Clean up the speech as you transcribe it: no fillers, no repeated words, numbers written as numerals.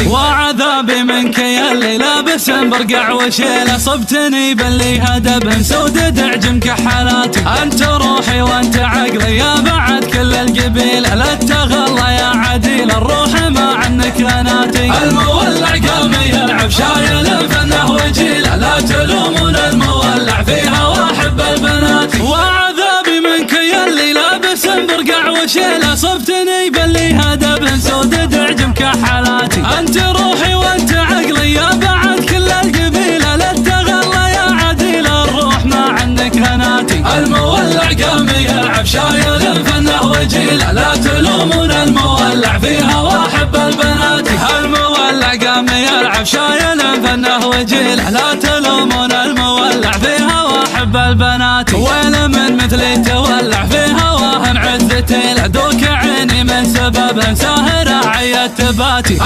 وعذابي منك يا اللي لابس برقع وشيله، صبتني باللي هدب سود دعجم كحالاتي. انت روحي وانت عقلي يا بعد كل القبيله، لا تغلى يا عديل الروح ما عنك لناتي. المولع قام يلعب شايل فنه وجيله، لا تلومون المولع فيها واحب البنات. وعذابي منك يا اللي لابس برقع وشيله، صبتني باللي هدب سود دعجم كحالاتي. انت روحي وانت عقلي يا بعد كل القبيله، لا تغلى يا عديل الروح ما عنك هناتي. المولع قام يلعب شايل فنه وجيله، لا تلومون المولع فيها واحب البنات. المولع قام يلعب شايل فنه وجيله، لا تلومون المولع فيها واحب البنات. ويل من مثلي تولع فيها واهن عزتي، لدوك عيني من سبب ساهر عيت باتي.